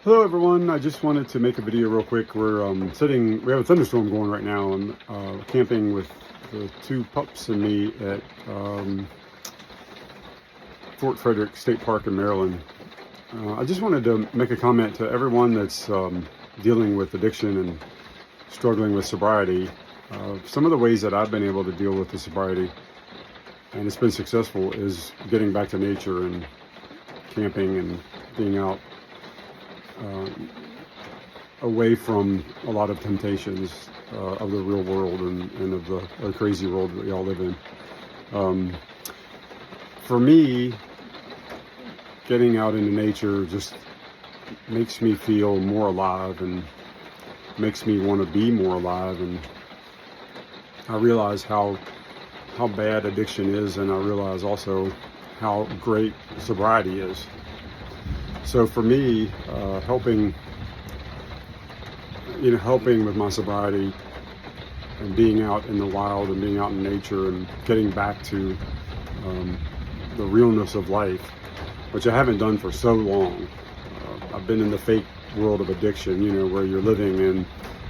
Hello everyone, I just wanted to make a video real quick. We have a thunderstorm going right now. I'm camping with the two pups and me at Fort Frederick State Park in Maryland. I just wanted to make a comment to everyone that's dealing with addiction and struggling with sobriety. Some of the ways that I've been able to deal with the sobriety, and it's been successful, is getting back to nature and camping and being out away from a lot of temptations of the real world and of the crazy world that we all live in. For me, getting out into nature just makes me feel more alive and makes me want to be more alive, and I realize how bad addiction is, and I realize also how great sobriety is. So for me, helping with my sobriety and being out in the wild and being out in nature and getting back to the realness of life, which I haven't done for so long. I've been in the fake world of addiction, where you're living in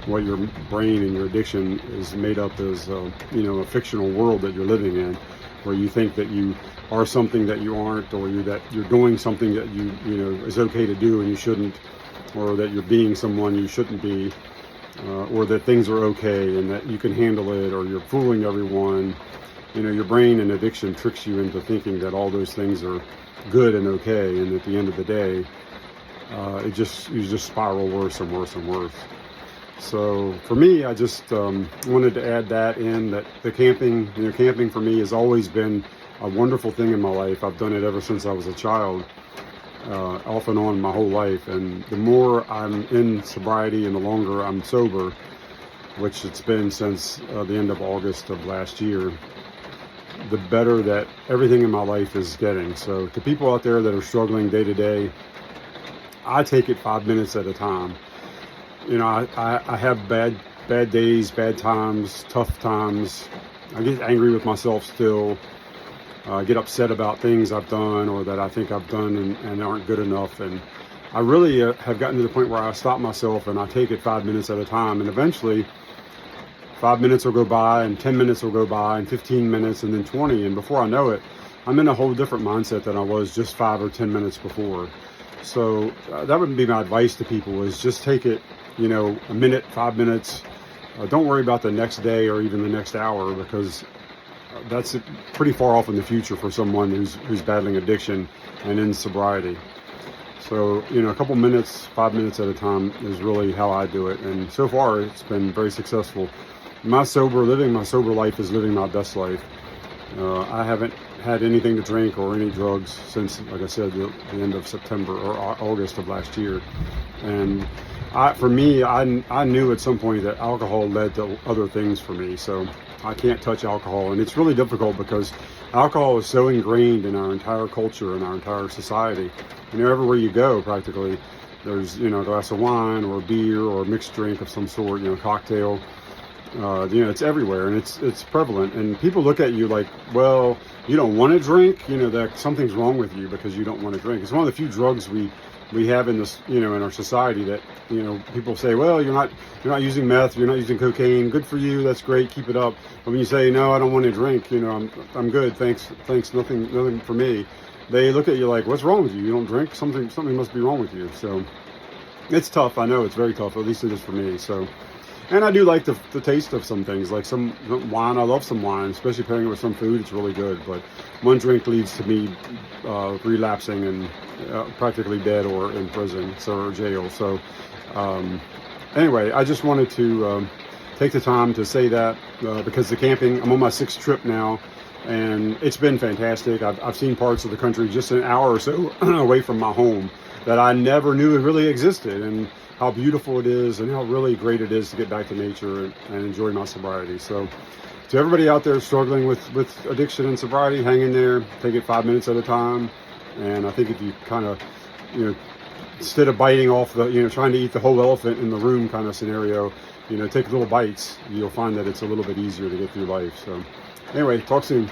what your brain and your addiction is made up as, a fictional world that you're living in, where you think that you are something that you aren't, or that you're doing something that you is okay to do and you shouldn't, or that you're being someone you shouldn't be, or that things are okay and that you can handle it, or you're fooling everyone. Your brain and addiction tricks you into thinking that all those things are good and okay, and at the end of the day, you just spiral worse and worse and worse. So for me, I just wanted to add that in, that the camping for me has always been a wonderful thing in my life. I've done it ever since I was a child, off and on my whole life. And the more I'm in sobriety and the longer I'm sober, which it's been since the end of August of last year, the better that everything in my life is getting. So to people out there that are struggling day to day, I take it 5 minutes at a time. I have bad days, bad times, tough times. I get angry with myself still. I get upset about things I've done or that I think I've done and aren't good enough. And I really have gotten to the point where I stop myself and I take it 5 minutes at a time. And eventually 5 minutes will go by, and 10 minutes will go by, and 15 minutes, and then 20. And before I know it, I'm in a whole different mindset than I was just 5 or 10 minutes before. So that would be my advice to people, is just take it, a minute, 5 minutes. Don't worry about the next day or even the next hour, because that's pretty far off in the future for someone who's battling addiction and in sobriety. So, a couple minutes, 5 minutes at a time is really how I do it. And so far, it's been very successful. My sober life is living my best life. I haven't had anything to drink or any drugs since, like I said, the end of September or August of last year. And for me, I knew at some point that alcohol led to other things for me. So I can't touch alcohol. And it's really difficult because alcohol is so ingrained in our entire culture and our entire society. Everywhere you go, practically, there's, a glass of wine or a beer or a mixed drink of some sort, cocktail. It's everywhere, and it's prevalent, and people look at you like, well, you don't want to drink, that something's wrong with you because you don't want to drink. It's one of the few drugs we have in this, in our society that, people say, well, you're not using meth, you're not using cocaine, good for you, that's great, keep it up. But when you say, no, I don't want to drink, I'm good, thanks, nothing for me, they look at you like, what's wrong with you? You don't drink? Something must be wrong with you. So it's tough. I know it's very tough, at least it is for me. So. And I do like the taste of some things, like some wine. I love some wine, especially pairing it with some food. It's really good. But one drink leads to me relapsing and practically dead or in prison or jail. So anyway, I just wanted to take the time to say that because the camping, I'm on my 6th trip now, and it's been fantastic. I've seen parts of the country just an hour or so away from my home that I never knew it really existed, and how beautiful it is and how really great it is to get back to nature and enjoy my sobriety. So to everybody out there struggling with addiction and sobriety, hang in there, take it 5 minutes at a time. And I think if you kind of, instead of biting off the, trying to eat the whole elephant in the room kind of scenario, take little bites, you'll find that it's a little bit easier to get through life. So anyway, talk soon.